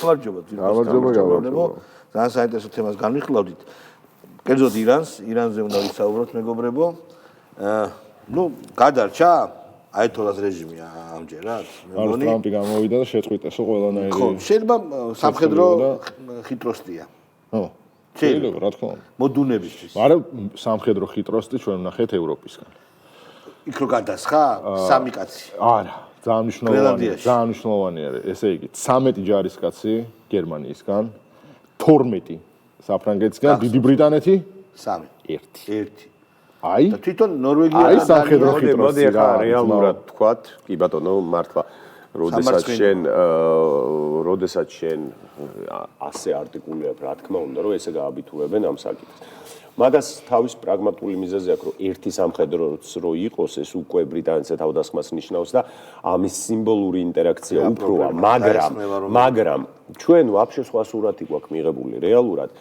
გამარჯობა. ძალიან საინტერესო თემას განვიხილავდით. კერძოდ ირანზე უნდა ვისაუბროთ, მეგობრებო. გადარჩა აიათოლას რეჟიმი ამჯერად. მეგონი ტრამპი გამოვიდა და შეწყვიტესო ყველანაირი. ხო, შეიძლება სამხედრო ხიტროსტია. ხო. შეიძლება, რა თქმა უნდა. მოდუნებისთვის. მაგრამ სამხედრო ხიტროსტი ჩვენ ვნახეთ ევროპისგან. იქ რო გადასხა სამი კაცი. არა, ძალიან მნიშვნელოვანია, ესე იგი 13 ჯარისკაცი გერმანიისგან, 12 საფრანგეთისგან, დიდი ბრიტანეთი 3. 1. აი და თვითონ ნორვეგია და სამხედრო ხიტროსტი. მოდი ახლა რეალურად თქვათ, კი ბატონო, მართლა როდესაც შენ ასე არტიკულირებ, რა თქმა უნდა, რომ ესე გააბიტურებენ ამ საკითხს. მაგას თავის პრაგმატული მიზეზი აქვს, რომ ერთი სამხედროც რო იყოს, ეს უკვე ბრიტანეთზე თავდასხმას ნიშნავს და ამის სიმბოლური ინტერაქცია უფროა, მაგრამ ჩვენ ვაფშე სხვა სურათი გვაქვს მიღებული რეალურად.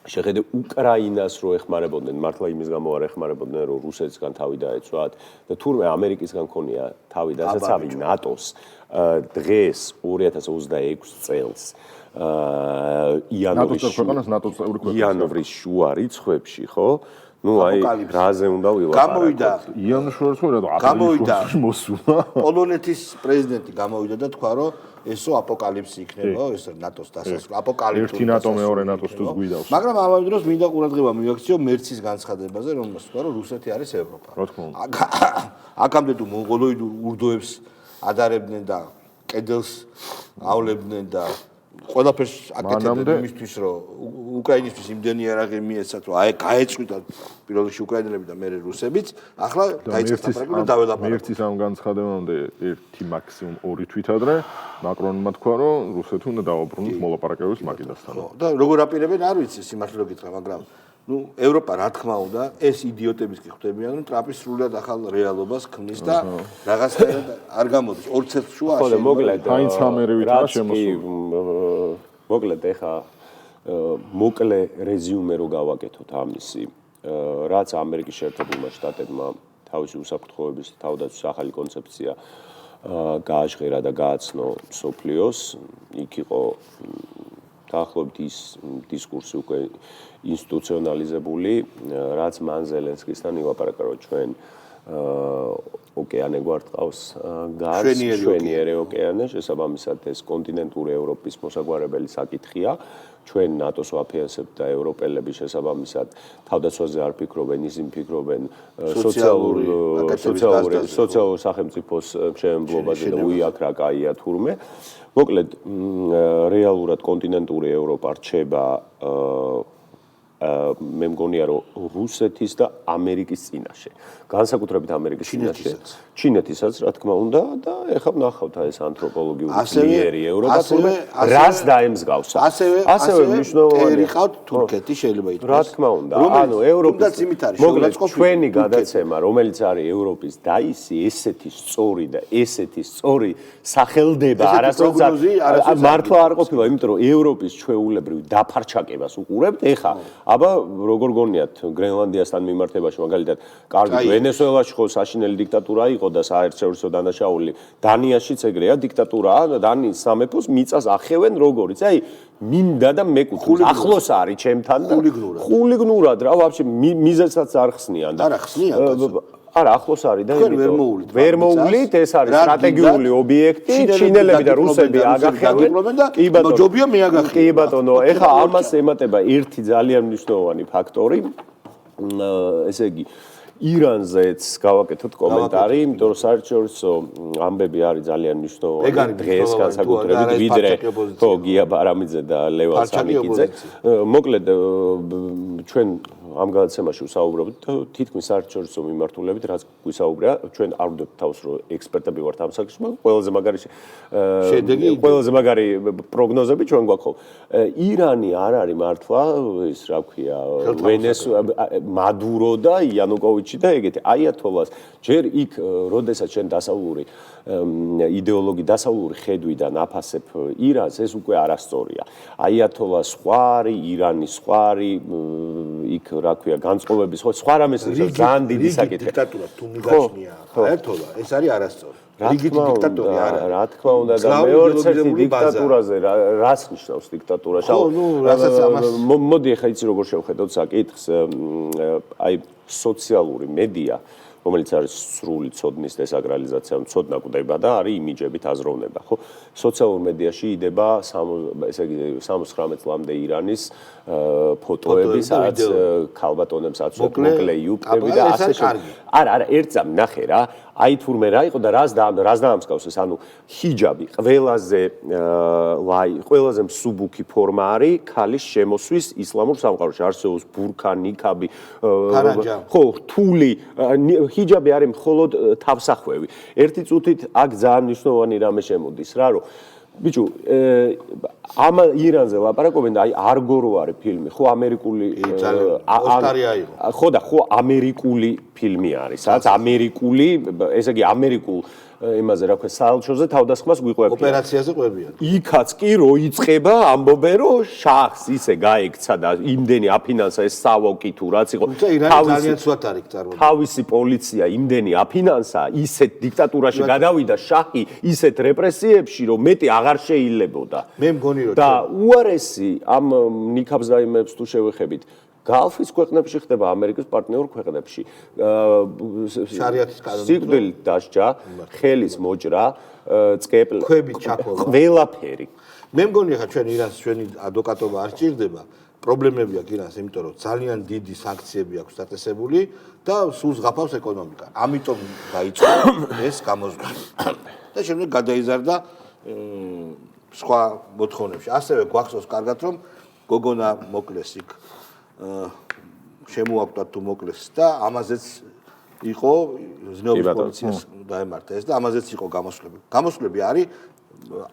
შეხედე უკრაინას რო ეხმარებოდნენ, მართლა იმის გამო არ ეხმარებოდნენ, რომ რუსეთისგან თავი დაეცვათ და თურმე ამერიკისგან ქონია თავი დასაცავი ნატოს დღეს 2026 წელს იანვრის შუა რიცხვებში, ხო? ნუ აი რაზე უნდა გამოვიდა ვილაპარაკოთ. იანვრის შუა რიცხვებში მოსულა. პოლონეთის პრეზიდენტი გამოვიდა და თქვა, რომ ესო აპოკალიფსი იქნება, ეს ნატოს დასასრული აპოკალიფსი. ერთი ნატო მეორე ნატოს თუ გვიდავს. მაგრამ ამ დროს მინდა ყურადღება მივაქციო მერცის განცხადებაზე, რომელსაც თქვა, რომ რუსეთი არის ევროპა. რა თქმა უნდა. აქამდე თუ მონღოლოიდურ ურდოებს ადარებდნენ და კედელს ავლებდნენ და ყველაფერს აკეთებდნენ იმისთვის, რომ უკრაინისთვის იმდენი არაღი მიეცათ, რომ აი გაეწყვიტათ პირველ რიგში უკრაინელები და მეორე რუსებიც, ახლა დაიწყეს პრობლემა და დაველაპარაკეთ. მერცის ამ განცხადებამდე ერთი მაქსიმუმ 2 თვით ადრე მაკრონმა თქვა, რომ რუსეთი უნდა დაუბრუნოს მოლაპარაკებებს მაკედასთან. ხო, და როგორ აპირებენ არ ვიცი, სიმართლე რო გითხრა, მაგრამ ევროპა რა თქმა უნდა, ეს იდიოტების კი ხვდებიან, რომ ტრამპი სრულად ახალ რეალობას ქმნის და რაღაცნაირად არ გამოდის. 2 წელს შუა ხო, მოკლედ ჰაინც ჰამერივითა შემოსული. მოკლედ ეხა მოკლე რეზიუმე რო გავაკეთოთ ამისი, რაც ამერიკის შეერთებულმა შტატებმა თავისი უსაფრთხოების თავდაცვის ახალი კონცეფცია გააჟღერა და გააცნო მსოფლიოს, იქ იყო დაახლოებით ის დისკურსი უკვე ინსტიტუციონალიზებული, რაც მან ზელენსკისთან ილაპარაკა, რომ ჩვენ ოკეანე გვარტყავს გარს, ჩვენიერი ოკეანე, შესაბამისად ეს კონტინენტური ევროპის მოსაგვარებელი საკითხია. ჩვენ ნატოს ვაფინანსებთ და ევროპელები შესაბამისად თავდაცვაზე არ ფიქრობენ, ისინი ფიქრობენ სოციალურ სახელმწიფოს შემებლობაზე და უი აქ რა კაია თურმე. მოკლედ რეალურად კონტინენტური ევროპა რჩება მე მგონია რომ რუსეთის და ამერიკის წინაშე. განსაკუთრებით ამერიკის წინაშე. ჩინეთისაც რა თქმა უნდა და ეხლა ვნახავთ ეს ანთროპოლოგიური ძლიერი ევროპა თურმე რას დაემსგავსა. ასევე მნიშვნელოვანია ერიყავთ თურქეთი შეიძლება ითქვას. რა თქმა უნდა. ანუ ევროპის მოკლედ ჩვენი გადაცემა რომელიც არის ევროპის დაისი ესეთი სწორი და ესეთი სწორი სახელდება არასოდეს მართლა არ ყოფილა, იმიტომ რომ ევროპის ჩვეულებრივ დაფარჩაკებას უყურებთ ეხლა აბა როგორ გონიათ გრენლანდიასთან მიმართებაში მაგალითად კარგი ვენესუელაში ხო საშინელი დიქტატურა იყო და საერთაშორისო დანაშაული დანიაშიც ეგრეა დიქტატურაა დანიის სამეფოს მიწას ახევენ როგორიც აი მინდა და მეკუთვნის ახლოს არის ჩემთან და ხულიგნურად რა ვაფშე მიზესაც არ ხსნიან და არა ხსნიან არა ახლოს არის და ვერ მოულით ეს არის სტრატეგიული ობიექტი ჩინელები და რუსები აგახევენ კი ბატონო ჯობია მე აგახე კი ბატონო ეხა ამას ემატება ერთი ძალიან მნიშვნელოვანი ფაქტორი ესე იგი ირანზეც გავაკეთოთ კომენტარი, იმიტომ რომ საერთაშორისო ამბები არის ძალიან მნიშვნელოვანი დღეს განსაკუთრებით ვიდრე ხო გია ბარამიძე და ლევან სანიკიძე. მოკლედ ჩვენ ამ გადაცემაში ვსაუბრობთ თითქმის საერთაშორისო მიმართულებით, რაც გვისაუბრა, ჩვენ არ ვდოთ თავს რომ ექსპერტები ვართ ამ საკითხში, მაგრამ ყველაზე მაგარი პროგნოზები ჩვენ გვაქვს ხო. ირანი არ არის მართლა ის რა ქვია მადურო და იანუკოვიჩი და ეგეთი აიათოლას ჯერ იქ როდესაც შენ დასავლური იდეოლოგი დასავლური ხედვიდან აფასებ ირანს ეს უკვე არასწორია აიათოლა სხვა არის ირანი სხვა არის იქ რა ქვია განწყობების სხვა რამეს ძალიან დიდი საკითხი დიქტატურა თუ მიგაჩნია აიათოლა ეს არის არასწორი რიგითი დიქტატორი არა. რა თქმა უნდა და მეორე ერთი დიქტატურაზე რას ნიშნავს დიქტატურა? მოდი ახლა იცი როგორ შევხედოთ საკითხს, აი სოციალური მედია რომელიც არის სრული ცოდნის დესაკრალიზაცია, ცოდნა კვდება და არის იმიჯებით აზროვნება, ხო? სოციალურ მედიაში იდება ესე იგი 79 წლამდე ირანის ფოტოები, სადაც ქალბატონებს აცვეთ მოკლე იუბკები და ასე შემდეგ. არა, ერთ წამ ნახე რა. აი თურმე რა იყო და რას დაამსგავსეს, ანუ ჰიჯაბი ყველაზე მსუბუქი ფორმა არის ქალის შემოსვის ისლამურ სამყაროში. არსებობს ბურქა, ნიკაბი, ხო, რთული ჰიჯაბი არის მხოლოდ თავსახვევი. ერთი წუთით აქ ძალიან მნიშვნელოვანი რამე შემოდის რა, რომ ბიჭო, ამ ირანზე ლაპარაკობენ და აი არგორო არის ფილმი, ხო ამერიკული ოსკარი აიღო. ხო და ხო ამერიკული ფილმი არის, სადაც ამერიკული, ესე იგი ამერიკულ იმაზე რა ქვია, საელჩოზე თავდასხმას გვიყვებიან. ოპერაციაზე ყვებიან. იქაც კი რო იწყება, ამბობენ რომ შახს ისე გაექცა და იმდენი აფინანსა ეს სავოკი თუ რაც იყო. ძალიან ცუდად არის წარმოდგენილი. თავისი პოლიცია იმდენი აფინანსა, ისეთ დიქტატურაში გადავიდა შაჰი, ისეთ რეპრესიებში, რომ მეტი აღარ შეიძლებოდა. მე მგონი რომ და უარესი ამ ნიკაბს და იმებს თუ შევეხებით გალფის ქვეყნებში ხდება ამერიკის პარტნიორ ქვეყნებში. შარიათის კანონით სიკვდილით დასჯა, ხელის მოჭრა, წკეპლი, ქვებით ჩაქოლა. ყველაფერი. მე მგონი ხა ჩვენ ირანს ჩვენი ადვოკატობა არ ჭირდება. პრობლემები აქვს ირანს, იმიტომ რომ ძალიან დიდი სანქციები აქვს დაწესებული და სულ ზღაპავს ეკონომიკა. ამიტომ დაიწყო ეს გამოზრდა. და შემდეგ გადაიზარდა სხვა მოთხოვნებში. ასევე გვახსოვს კარგად რომ გოგონა მოკლეს იქ შემოაკვდა თუ მოკლეს და ამაზეც იყო ზნეობის პოლიციას დაემართა ეს და ამაზეც იყო გამოსვლები. გამოსვლები არის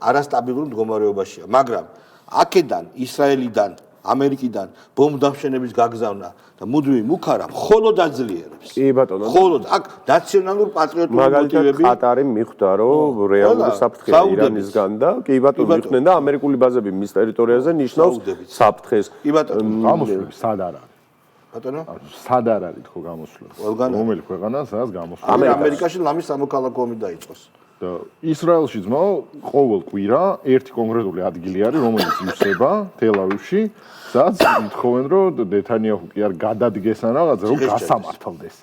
არასტაბილურ მდგომარეობაშია, მაგრამ აქედან ისრაელიდან, ამერიკიდან ბომბდამშენების გაგზავნა და მუდმივი მუქარა მხოლოდ აძლიერებს. კი ბატონო. მხოლოდ აქ ნაციონალურ პატრიოტული მოტივები. მაგალითად ყატარი მიხვდა რომ რეალური საფრთხეა ირანისგან და კი ბატონო მიხვდნენ და ამერიკული ბაზები მის ტერიტორიაზე ნიშნავს საფრთხეს. კი ბატონო. გამოსვლები სად არ არის? ბატონო? სად არ არის თქო გამოსვლები? რომელი ქვეყანა სადაც გამოსვლები? ამერიკაში ლამის სამოქალაქო ომი დაიწყოს. და ისრაელში ძმაო ყოველ კვირა ერთი კონკრეტული ადგილი არის, რომელიც ივსება თელ-ავივში, სადაც ითხოვენ რომ ნეთანიაჰუ კი არ გადადგეს ან რაღაცა, რომ გასამართლდეს.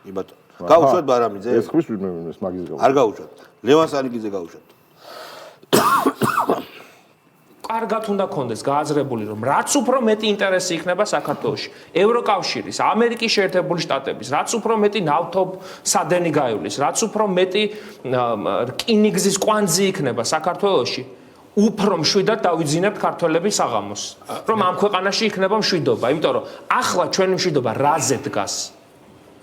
კი ბატონო. გაუშვათ ბარამიძე? ეს ხვის ეს მაგის გაუშვათ. არ გაუშვათ. ლევან სანიკიძე გაუშვათ. კარგად უნდა კონდეს გააზრებული რომ რაც უფრო მეტი ინტერესი იქნება საქართველოში, ევროკავშირის, ამერიკის შეერთებული შტატების, რაც უფრო მეტი ნავთობსადენი გაივლის, რაც უფრო მეტი რკინიგზის კვანძი იქნება საქართველოში, უფრო მშვიდად დავიძინებთ ქართველების საღამოს. რომ ამ ქვეყანაში იქნება მშვიდობა, იმიტომ რომ ახლა ჩვენი მშვიდობა რაზე დგას?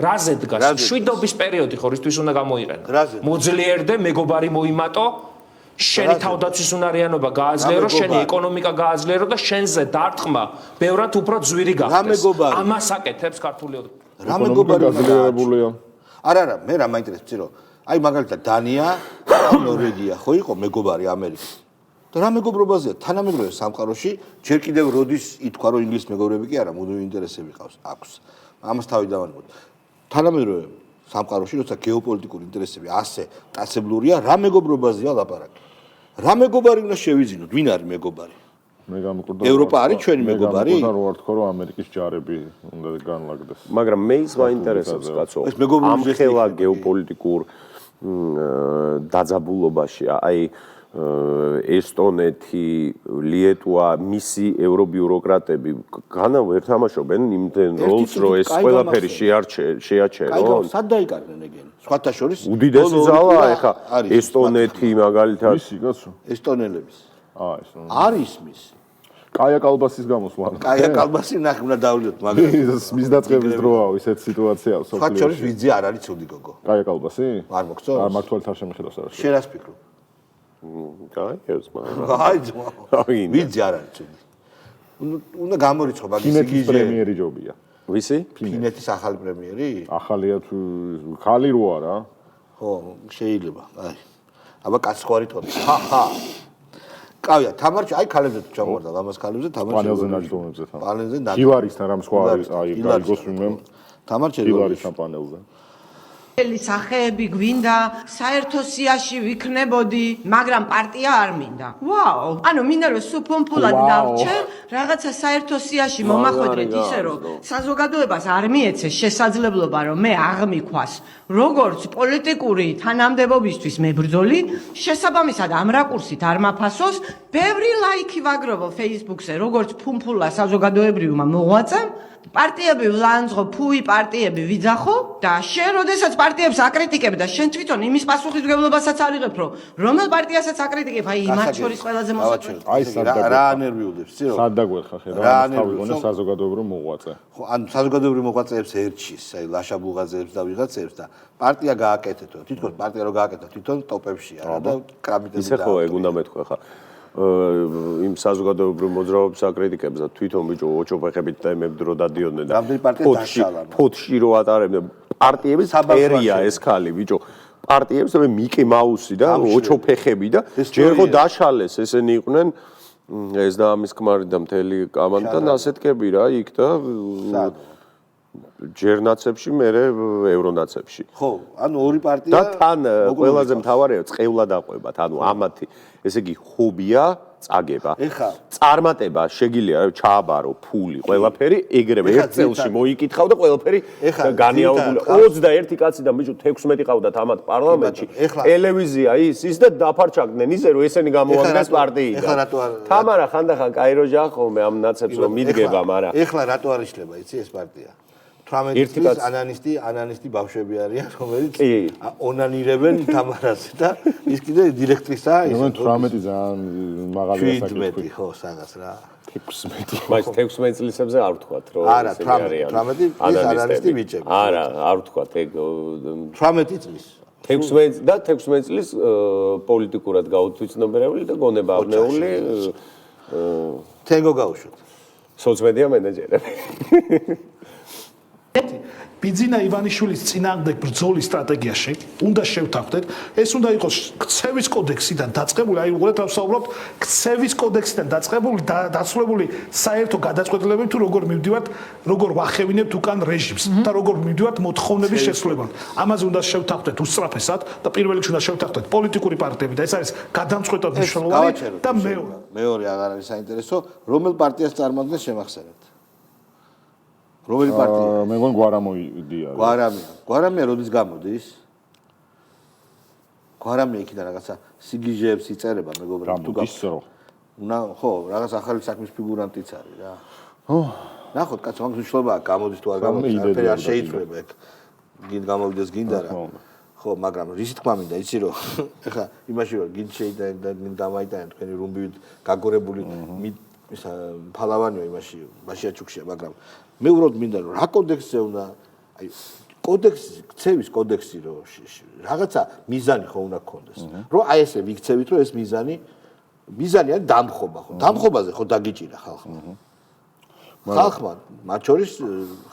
რაზე დგას? მშვიდობის პერიოდი ხო რისთვის უნდა გამოიყენო? მოძლიერდე, მეგობარი მოიმატო შენი თავდაცვის უნარიანობა გააძლიერო, შენი ეკონომიკა გააძლიერო და შენზე დარტყმა ბევრად უფრო ძვირი გახდეს. ამას აკეთებს ქართული რა მეგობარი გაძლიერებულია? არა, მე რა მაინტერესებს, რომ აი მაგალითად დანია, ნორვეგია ხო იყო მეგობარი ამერიკის. და რა მეგობრობაზეა თანამედროვე სამყაროში, ჯერ კიდევ როდის ითქვა, რომ ინგლისის მეგობრები კი არა, მუდმივი ინტერესები აქვს. ამას თავი დავანებოთ. თანამედროვე სამყაროში, როცა გეოპოლიტიკური ინტერესები ასე დაწესებულია, რა მეგობრობაზეა ლაპარაკი? რა მეგობარი უნდა შევიძინოთ? ვინ არის მეგობარი? მე გამიკვირდა ევროპა არის ჩვენი მეგობარი? მე რომ არ თქო რომ ამერიკის ჯარები უნდა განლაგდეს. მაგრამ მე ის მაინტერესებს კაცო. ამ ხელა გეოპოლიტიკურ დაძაბულობაში, აი ესტონეთი, ლიეტუვა, მისი ევრობიუროკრატები განავ ერთამაშობენ იმდენ როლს, რომ ეს ყველაფერი შეაჩერონ. კაი, სად დაიკარგნენ ეგენი? სხვათა შორის უდიდესი ძალა ეხა ესტონეთი მაგალითად. ისი კაცო? ესტონელების. ესტონელი. არის მის. კაია კალბასის გამოსვლა. კაია კალბასი ნახე უნდა დავლიოთ, მაგრამ მის დაწყების დროა ისეთ სიტუაციაა სოფლიოში. სხვათა შორის ვიძე არ არის ცუდი გოგო. კაია კალბასი? არ მოგწონს? არ მართლით არ შემეხედავს არა. შენ რას ფიქრობ? გაიგებს მაგრამ. აი ძმა. ვიძე არ არის ცუდი. უნდა გამორიცხო მაგის ფინეთის პრემიერი ჯობია. ვისი? ფინეთის ახალი პრემიერი? ახალია თუ ხალი რო არა? ხო, შეიძლება. აი. აბა კაცხვარი თოდი. ხა. კავია, თამარჩი, აი ქალებზე თუ ჩამოვარდა, ლამაზ ქალებზე თამარჩი. პანელზე ნაჯდომებზე თან. პანელზე ნაჯდომებზე. დილარისთან რამ სხვა არის, აი გაიგოს ვინმე. თამარჩი დილარისთან პანელზე. სახეები გვინდა, საერთო სიაში ვიქნებოდი, მაგრამ პარტია არ მინდა. ვაუ! ანუ მინდა რომ სუფუნფულად დავჩენ, რაღაცა საერთო სიაში მომახვედრეთ ისე რომ საზოგადოებას არ მიეცეს შესაძლებლობა რომ მე აღმიქვას, როგორც პოლიტიკური თანამდებობისთვის მებრძოლი, შესაბამისად ამ რაკურსით არ მაფასოს, ბევრი ლაიქი ვაგროვო Facebook-ზე, როგორც ფუმფულა საზოგადოებრივმა მოღვაწემ, პარტიები ვლანძღო, ფუი პარტიები ვიძახო და შენ როდესაც პარტიებს აკრიტიკებ და შენ თვითონ იმის პასუხისმგებლობასაც არ იღებ, რომ რომელ პარტიასაც აკრიტიკებ, აი მათ შორის ყველაზე მოსაკვეთო. აი რა ანერვიულებს, ცირო? სად დაგვერხა ხედავ, თავიგონე საზოგადოებრივ მოღვაწე. ხო, ან საზოგადოებრივ მოღვაწეებს ერჩის, აი ლაშა ბუღაძეებს და ვიღაცებს და პარტია გააკეთეთო. თითქოს პარტია რო გააკეთო, თვითონ ტოპებშია რა და კრამიტები. ისე ხო ეგ უნდა მეთქვა ხა. იმ საზოგადოებრივ მოძრაობის აკრიტიკებს და თვითონ ბიჭო ოჩოფეხებით და იმებ დრო დადიოდნენ და ფოთში რო ატარებდნენ პარტიების ერია ეს ხალი ბიჭო პარტიებს მე მიკი მაუსი და ოჩოფეხები და ჯერ ხო დაშალეს ესენი იყვნენ ეს და ამის ქმარი და მთელი კამანდა და ასეთკები რა იქ და ჯერნაცებში მე ევრონაცებში ხო ანუ ორი პარტია და თან ყველაზე მთავარია წყევლა დაყვებათ ანუ ამათი ესე იგი ჰობია წაგება წარმატება შეგიძლია ჩააბარო ფული ყველაფერი ეგრევე ერთ წელში მოიკითხავ და ყველაფერი განიაუგულა 21 კაცი და ბიჭო 16 ყავდათ ამათ პარლამენტში ტელევიზია ის და დაფარჩაგდნენ ისე რომ ესენი გამოვაგდეს პარტიიდან ეხლა რატო არ თამარა ხანდახან კაიროჟა ხოლმე ამ ნაცებს რომ მიდგება მაგრამ ეხლა რატო არ იშლება იცი ეს პარტია 18 წლის ანანისტი ბავშვები არიან, რომელიც ონანირებენ თამარაზე და ის კიდე დირექტრისაა ის. 18 ძალიან მაღალი ასაკი. ხო, საგას რა. 16. მას 16 წლისებზე არ ვთქვათ, რომ არა, 18 ის ანანისტი ბიჭები. არა, არ ვთქვათ ეგ 18 წლის. 16 და 16 წლის პოლიტიკურად გაუთვითნობერებული და გონებავნეული თენგო გაუშვით. სოციალ მენეჯერები. ბიძინა ივანიშვილის წინააღმდეგ ბრძოლის სტრატეგიაში უნდა შევთანხმდეთ ეს უნდა იყოს ქცევის კოდექსიდან დაწყებული აი უყურეთ რა ვსაუბრობთ ქცევის კოდექსიდან დაწყებული დაცვლებული საერთო გადაწყვეტილებები თუ როგორ მივდივართ როგორ ვახევინებთ უკან რეჟიმს და როგორ მივდივართ მოთხოვნების შესრულებად ამაზე უნდა შევთანხმდეთ უსწრაფესად და პირველ რიგში უნდა შევთანხმდეთ პოლიტიკური პარტიები და ეს არის გადამწყვეტად მნიშვნელოვანი და მეორე აღარ არის საინტერესო რომელ პარტიას წარმოადგენს შემახსენებთ რომელი პარტია? მე მგონი გვარამოიდია. გვარამია როდის გამოდის? გვარამია იქიდან რაღაცა სიგიჟეებს იწერება მეგობრებო თუ გაგო. ხო, რაღაც ახალი საქმის ფიგურანტიც არის რა. ხო. ნახოთ კაცო, მაგ მნიშვნელობაა გამოდის თუ არ გამოდის, არაფერი არ შეიცვლება ეგ. გინ გამოვიდეს გინდა რა. ხო, მაგრამ ისი თქვა მინდა, იცი რომ ეხლა იმაში რომ გინ შეიტანეთ და გინ დამაიტანეთ თქვენი რუმბივით გაგორებული ისა ფალავანიო იმაში ბაშიაჩუქშია, მაგრამ მე უბრალოდ მინდა რომ რა კოდექსზე უნდა აი კოდექსი ქცევის კოდექსი რომ რაღაცა მიზანი ხო უნდა გქონდეს რომ აი ესე ვიქცევით რომ ეს მიზანი არის დამხობა ხო დამხობაზე ხო დაგიჭირა ხალხმა მათ შორის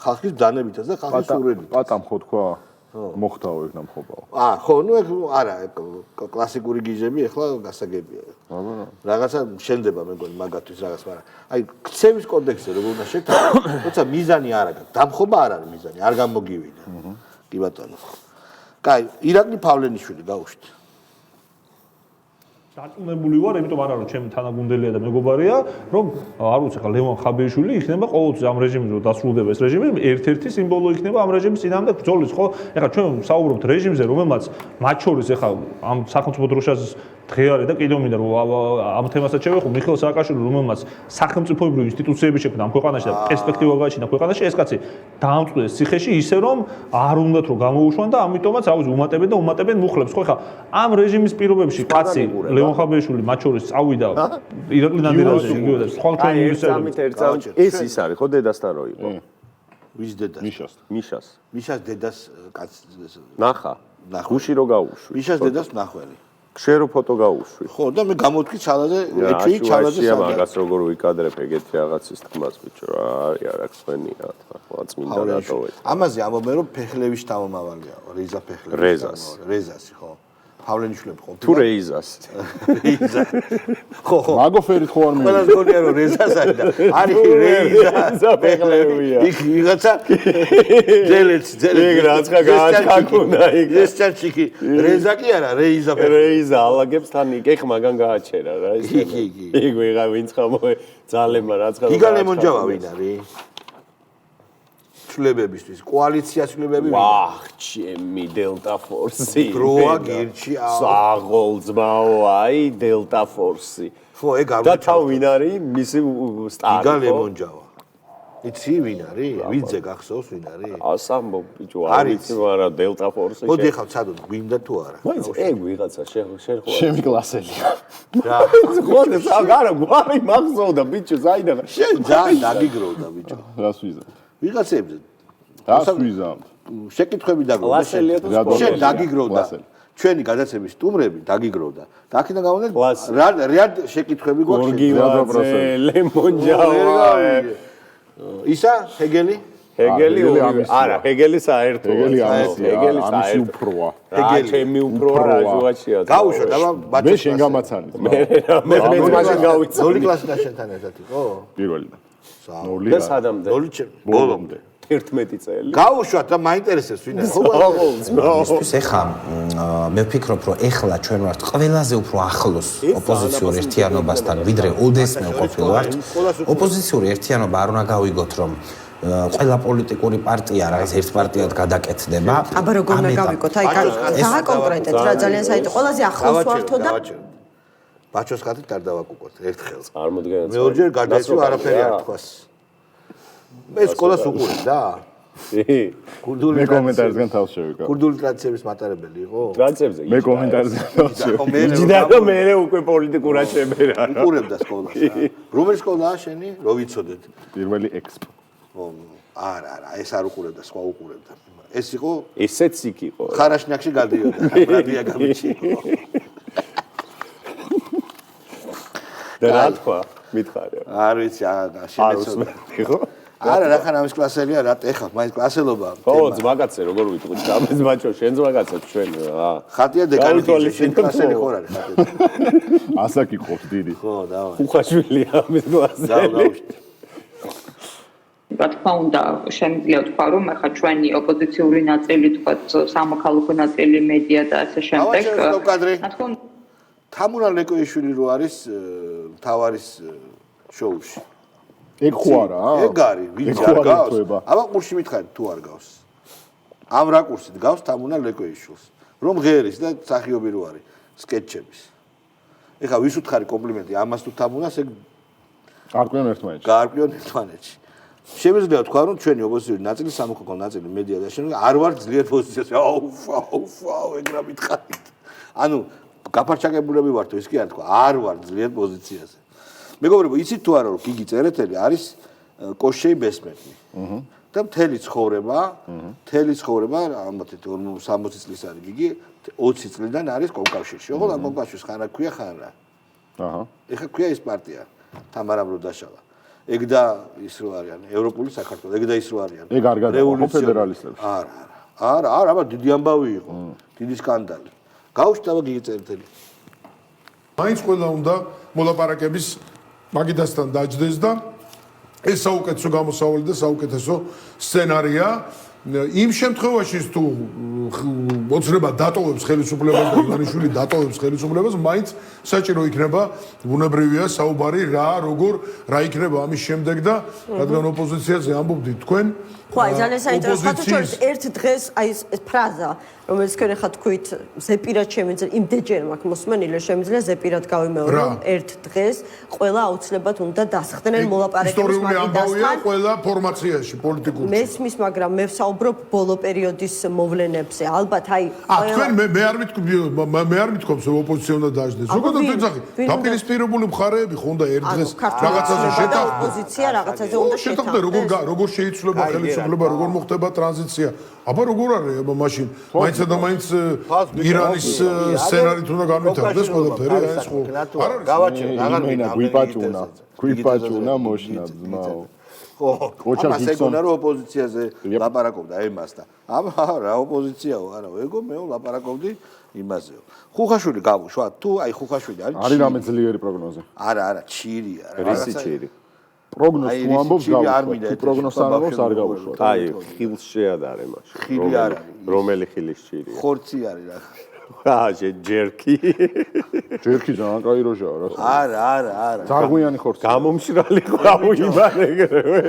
ხალხის დანებითაც და ხალხის სურვილით პატამხო თქვა მოხდაო ეგ დამხობაო ხო ნუ ეგ არა კლასიკური გიჟები ახლა გასაგებია რაღაცა შენდება მეგონი მაგათთვის რაღაც მაგრამ აი ქცევის კოდექსზე როგორ უნდა შეთანხმდეთ როცა მიზანი არ აქვს დამხობა არ არის მიზანი არ გამოგივიდა კი ბატონო კაი ირაკლი ფავლენიშვილი გაუშვით დარწმუნებული ვარ, იმიტომ არა რომ ჩემი თანაგუნდელია და მეგობარია, რომ არ ვიცი ხა ლევან ხაბეიშვილი იქნება ყოველთვის ამ რეჟიმზე რომ დასრულდება ეს რეჟიმი, ერთ-ერთი სიმბოლო იქნება ამ რეჟიმის წინააღმდეგ ბრძოლის, ხო? ეხლა ჩვენ საუბრობთ რეჟიმზე, რომელმაც მათ შორის ეხლა ამ სახელმწიფო დროშას დღე არის და კიდევ მინდა რომ ამ თემასაც შევეხო მიხეილ სააკაშვილი, რომელმაც სახელმწიფოებრივი ინსტიტუციები შექმნა ამ ქვეყანაში და პერსპექტივა გააჩინა ქვეყანაში, ეს კაცი დაამწყვეტეს ციხეში ისე რომ არ უნდათ რომ გამოუშვან და ამიტომაც რა ვიცი უმატებენ მუხლებს, ხო? ეხლა ამ რეჟიმის პირობებში კაცი ლევან ხაბეიშვილი მათ შორის წავიდა ირაკლი ნადირაძე იგივე და სხვა თქვენი ეს ის არის ხო დედასთან რო იყო ვის დედას მიშას დედას კაცს ნახა გუში რო გაუშვი მიშას დედას ნახველი ქშერო ფოტო გაუშვი ხო და მე გამოვთქვი ჩალაზე ეჩვი ჩალაზე სადა მაგას როგორ ვიკადრებ ეგეთი რაღაცის თქმას ბიჭო რა არის არა ხვენია თქვა წმინდა რატო ამაზე ამობენ რომ ფეხლევის თავმავალია რეზა ფეხლევის რეზასი ხო ფავლენიშვილები ყოფილა. თუ რეიზას. რეიზა. ხო. მაგოფერით ხო არ ყველას გონია რომ რეზას არის და არის რეიზა ფეხლებია. იქ ვიღაცა ძელეც იქ რაცხა გააჩქაკუნა იქ. ეს ჩანჩიკი რეზა კი არა რეიზა რეიზა ალაგებს თან იქ მაგან გააჩერა რა ის. იქ ვიღა ვინც ხამოე ძალემა რაცხა. გიგა ლემონჯავა ვინ არის? ცვლილებებისთვის კოალიცია ცვლილებები ვახ ჩემი დელტა ფორსი დროა გირჩი საღოლძმაო აი დელტა ფორსი ხო ეგ არ და თავ ვინ არის მისი სტარი გიგა ლემონჯავა იცი ვინ არის ვინძე გახსოვს ვინ არის ასამბო ბიჭო არ ვიცი მაგრამ დელტა ფორსი მოდი ახლა ცადოთ გვინდა თუ არა მაინც ეგ ვიღაცა შეხო ჩემი კლასელია რა ხოდა საგარა გვარი მახსოვდა ბიჭო საიდან შენ ძალიან დაგიგროვდა ბიჭო რას ვიზამ ვიღაცებზე რას ვიზამ შეკითხვები დაგროვდა შენ დაგიგროვდა ჩვენი გადაცემის სტუმრები დაგიგროვდა და აქედან გამომდინარე რეალ შეკითხვები გვაქვს გორგილაძე ლემონჯავა ისა ჰეგელი არა ჰეგელი საერთო ჰეგელი ამისი უფროა ჰეგელი ჩემი უფროა რა ჟუაჩია გავუშვა და მე შენ გამაცანი მე მაშინ გავიცი 0 კლასიდან შენთან ერთად იყო პირველიდან 0 და სადამდე 0 ბოლომდე 11 წელი გავუშვათ და მაინტერესებს ვინ არის ის ეხა მე ვფიქრობ რომ ეხლა ჩვენ ვართ ყველაზე უფრო ახლოს ოპოზიციურ ერთიანობასთან ვიდრე ოდესმე ყოფილვართ ოპოზიციური ერთიანობა არ უნდა გავიგოთ რომ ყველა პოლიტიკური პარტია რაღაც ერთ პარტიად გადაკეთდება აბა როგორ უნდა გავიგოთ აი გააკონკრეტეთ რა ძალიან საერთო ყველაზე ახლოს ვართო და ბაჩოს ხათით არ დავაკუკოთ ერთხელ წარმოდგენად მეორჯერ გადასულ არაფერი არ თქვას მე სკოლას უყურებ და მე კომენტარისგან თავს შევიკავ კურდული ტრადიციების მატარებელი იყო ტრანსებზე მე კომენტარისგან თავს შევიკავ იჯდა რომ მე უკვე პოლიტიკურად შემერა უყურებდა სკოლას რომელი სკოლაა შენი რო ვიცოდეთ პირველი ექსპო არა ეს არ უყურებდა სხვა უყურებდა ეს იყო ესეც იქ იყო ხარაშნაკში გადიოდა ბრადია გამიჩი და რა თქვა მითხარი არ ვიცი შემეცოდა ხო არა რა ხან ამის კლასელია რა ეხა მაინც კლასელობა ხო ძმაკაცე როგორ ვიტყვით გამეს ბაჭო შენ ძმაკაცებს ჩვენ რა ხატია დეკანი შენ კლასელი ხარ არის ხატია ასაკი ყოფს დიდი ხო დავა უხაშვილი ამის კლასელი რა თქმა უნდა შემიძლია თქვა რომ ახლა ჩვენი ოპოზიციური ნაწილი თქვა სამოქალაქო ნაწილი მედია და ასე შემდეგ რა თქმა უნდა თამურა ლეკოიშვილი რო არის თავარის შოუში ეგ ხო არა ეგ არის ვინც არ გავს აბა ყურში მითხარით თუ არ გავს ამ რაკურსით გავს თამურა ლეკოიშვილს რომ ღერის და სახიობი რო არის სკეჩების ეხა ვის უთხარი კომპლიმენტი ამას თუ თამურას ეგ გარკვეულ ერთმანეთში გარკვეულ ერთმანეთში შემიძლია თქვა რომ ჩვენი ოპოზიციური ნაწილი სამოქალაქო ნაწილი მედია და შენ არ ვარ ძლიერ პოზიციაზე აუ ეგ რა მითხარით ანუ გაფარჩაკებულები ვართო ის კი არ თქვა არ ვარ ძლიერ პოზიციაზე მეგობრებო იცით თუ არა რომ გიგი წერეთელი არის კოშეი ბესმეტი და მთელი ცხოვრება ალბათ 60 წლის არის გიგი 20 წლიდან არის კონკავშირში ხო და კონკავშირს ხან აქვია ხან რა ეხა ქვია ის პარტია თამარა ბროდაშავა ეგ და ის რო არიან ევროპული საქართველო ეგ და ის რო არიან ეგ არ გადავა ფედერალისტებს არა აბა დიდი ამბავი იყო დიდი სკანდალი გაუჩნდა გიგი წერეთელი მაინც ყველა უნდა მოლაპარაკების მაგიდასთან დაჯდეს და ეს საუკეთესო გამოსავალი და საუკეთესო სცენარია იმ შემთხვევაში თუ მოძრება დატოვებს ხელისუფლებას და ივანიშვილი დატოვებს ხელისუფლებას მაინც საჭირო იქნება ბუნებრივია საუბარი რა როგორ რა იქნება ამის შემდეგ და რადგან ოპოზიციაზე ამბობდით თქვენ ხო აი ძალიან საინტერესო ხათუჩორის ერთ დღეს აი ეს ფრაზა რომელიც თქვენ ახლა თქვით ზეპირად შემიძლია იმდენჯერ მაქვს მოსმენილი შემიძლია ზეპირად გავიმეორო ერთ დღეს ყველა აუცილებლად უნდა დასხდნენ მოლაპარაკების მაგიდასთან ისტორიული ამბავია ყველა ფორმაციაში პოლიტიკურ მესმის მაგრამ მე ვსაუბრობ ბოლო პერიოდის მოვლენებზე ალბათ აი თქვენ მე არ მithქვამს რომ ოპოზიცია უნდა დაждდეს ზოგადად ვიძახი დაპირისპირებული მხარეები ხო უნდა ერთ დღეს რაღაცაზე შეთანხმდეს ოპოზიცია რაღაცაზე უნდა შეთანხმდეს როგორ შეიცვლება ხელისუფლება როგორ მოხდება ტრანზიცია აბა როგორ არის აბა მაშინ მაინცა და მაინც ირანის სცენარით უნდა განვითარდეს ყველაფერი ეს ხო გავაჩერე აღარ გვიპაჭუნა მოშნა ძმაო ხო, ამას ეგონა რომ ოპოზიციაზე ლაპარაკობდა ემას და რა ოპოზიციაო, არა, ეგო მეო ლაპარაკობდი იმაზეო. ხუხაშვილი გავუშვა, თუ აი ხუხაშვილი არის რამე ძლიერი პროგნოზი? არა, ჩირია რა. რისი ჩირი? პროგნოზ თუ ამბობს გავუშვა, თუ პროგნოზ არ ამბობს არ გავუშვა. აი, ხილს შეადარე მაშინ. ხილი არ არის. რომელი ხილის ჩირია? ხორცი არის რა. ჯერკი. ჯერკი ძალიან კაი როჟაა რა. არა. ძარღვიანი ხორცი. გამომშრალი ყავ იმან ეგრევე.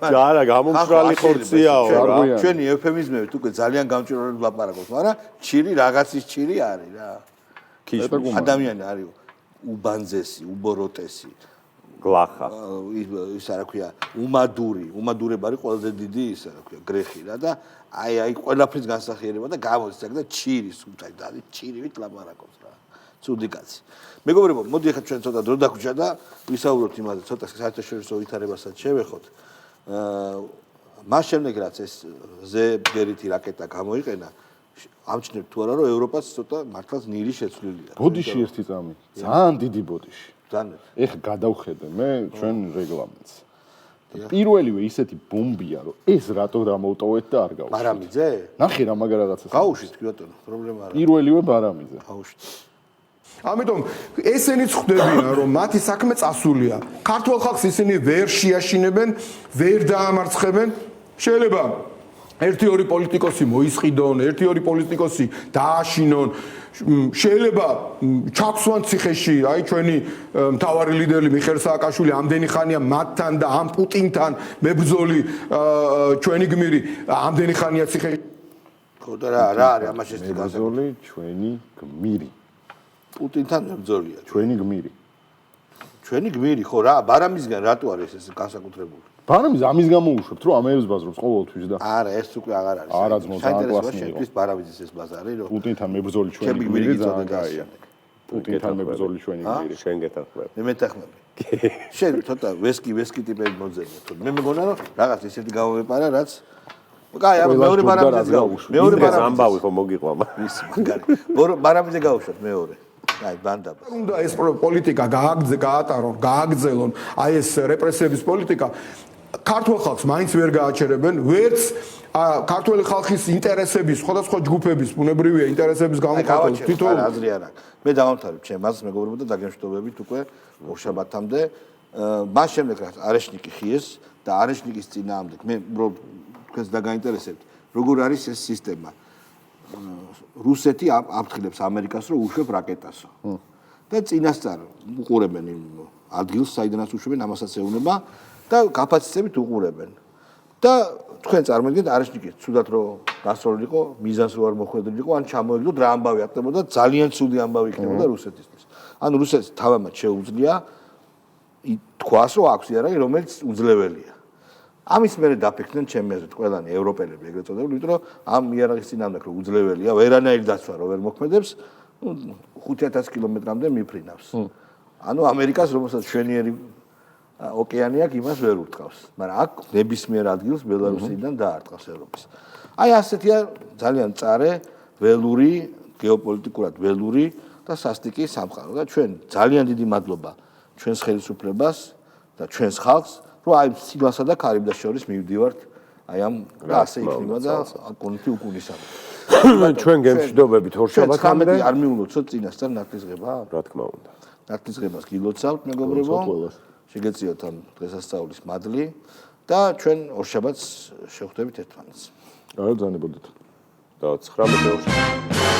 არა, გამომშრალი ხორციაო რა. ჩვენი ეუფემიზმებით უკვე ძალიან გამჭვირვალედ ვლაპარაკობთ, მაგრამ ჩირი რაღაცის ჩირი არის რა. ადამიანი არის უბანძესი, უბოროტესი. გლახა. ის რა ქვია, უმადურება არის ყველაზე დიდი ის რა ქვია, გრეხი რა და აი ყველაფრის განსახიერება და გამოდის აქ და ჩირის უтай და ჩირივით ლაპარაკობს რა. ცუდი კაცი. მეგობრებო, მოდი ახლა ჩვენ ცოტა დრო დაგვჭირდა და ვისაუბროთ იმაზე, ცოტა საერთაშორისო ვითარებასაც შევეხოთ. მას შემდეგ რაც ეს ზებგერითი რაკეტა გამოიყენა, ამჩნევთ თუ არა რომ ევროპას ცოტა მართლაც ნირი შეცვლილია. ბოდიში ერთი წამი. ძალიან დიდი ბოდიში. ძალიან. ეხ გადავხედე მე ჩვენ რეგლამენტს. პირველივე ისეთი ბომბია რომ ეს რატო დამოუტოვეთ და არ გავუშვით. ბარამიძე? ნახე რა მაგარ რაღაცას. გავუშვით კი ბატონო, პრობლემა არა. პირველივე ბარამიძე. გავუშვით. ამიტომ ესენიც ხვდებიან რომ მათი საქმე წასულია. ქართულ ხალხს ისინი ვერ შეაშინებენ, ვერ დაამარცხებენ. შეიძლება ერთი-ორი პოლიტიკოსი მოისყიდონ, ერთი-ორი პოლიტიკოსი დააშინონ. შეიძლება ჩაქვსვან ციხეში, აი ჩვენი მთავარი ლიდერი მიხეილ სააკაშვილი ამდენი ხანია მათთან და ამ პუტინთან მებრძოლი ჩვენი გმირი ამდენი ხანია ციხეში. ხო და რა არის ამაში ეს მებრძოლი ჩვენი გმირი. პუტინთან მებრძოლია. ჩვენი გმირი. ჩვენი გმირი ხო რა, ბარამისგან რატო არის ეს განსაკუთრებული? ბარამის ამის გამოუშვებთ რომ ამეებს ბაზრობს ყოველთვის და არა, ეს უკვე აღარ არის. არა ძმო, ძალიან კლასია. ეს ბარამიძის ეს ბაზარი რომ პუტინთან მებრძოლი ჩვენი გმირი ძალიან კაია. პუტინთან მებრძოლი ჩვენი გმირი. შენ გეთანხმები. მე მეთანხმები. შენ ცოტა ვესკი ტიპები მოძებნე თუ მე მეგონა რომ რაღაც ისეთი გამომეპარა რაც კაი, აბა მეორე ბარამიძე გავუშვი. მეორე ბარამიძე ამბავი ხო მოგიყვა. ის მაგარი. ბარამიძე გავუშვათ მეორე. აი, ბანდაბა. უნდა ეს პოლიტიკა გააგრძელონ, აი ეს რეპრესიების პოლიტიკა ქართულ ხალხს მაინც ვერ გააჩერებენ, ვერც ქართული ხალხის ინტერესების, სხვადასხვა ჯგუფების, ბუნებრივია ინტერესების გამოხატვა თითოეულ აზრი არა. მე დავამთავრებ ჩემს მეგობრებო და დაგემშვიდობებით უკვე ორშაბათამდე. მას შემდეგ რაც არეშნიკი ხიეს და არეშნიკის წინააღმდეგ მე უბრალოდ თქვენს დაგაინტერესებთ, როგორ არის ეს სისტემა. რუსეთი აფრთხილებს ამერიკას რომ უშვებ რაკეტასო. და წინასწარ უყურებენ იმ ადგილს, საიდანაც უშვებენ, ამასაც ეუნება და კაპაციტეტებით უყურებენ. და თქვენ წარმოგიდგენთ არეშნიკი ცუდად რომ გასროლილიყო, მიზანს რო არ მოხვედრილიყო, ან ჩამოეგდოთ რა ამბავი აკეთებოდა, ძალიან ცუდი ამბავი იქნებოდა რუსეთისთვის. ანუ რუსეთს თავამად შეუძლია თქვას რომ აქვს იარაღი, რომელიც უძლებელია. ამის მერე დაფიქრდნენ ჩემი აზრით ყველანი ევროპელები ეგრეთ წოდებული, იმიტომ რომ ამ იარაღის წინააღმდეგ რომ უძლებელია, ვერანაირი დაცვა რო ვერ მოქმედებს, 5000 კილომეტრამდე მიფრინავს. ანუ ამერიკას რომელსაც შვენიერი ოკეანე აქვს, იმას ვერ ურტყავს. მაგრამ აქ ნებისმიერ ადგილს ბელარუსიდან დაარტყავს ევროპის. აი ასეთია ძალიან წარე, ველური, გეოპოლიტიკურად ველური და სასტიკი სამყარო და ჩვენ ძალიან დიდი მადლობა ჩვენს ხელისუფლებას და ჩვენს ხალხს რომ აი სიგლასა და ქარიბდას შორის მივდივართ აი ამ და ასე იქნება და კონფი უკუნისამდა. ჩვენ გემშვიდობებით ორშაბათამდე არ მიულოცოთ წინასწარ ნათლისღება? რა თქმა უნდა. ნათლისღებას გილოცავთ მეგობრებო. შეგეწიოთ ამ დღესასწაულის მადლი და ჩვენ ორშაბათს შევხვდებით ერთმანეთს. არა, ძანებოდეთ. და 19 ორშაბათს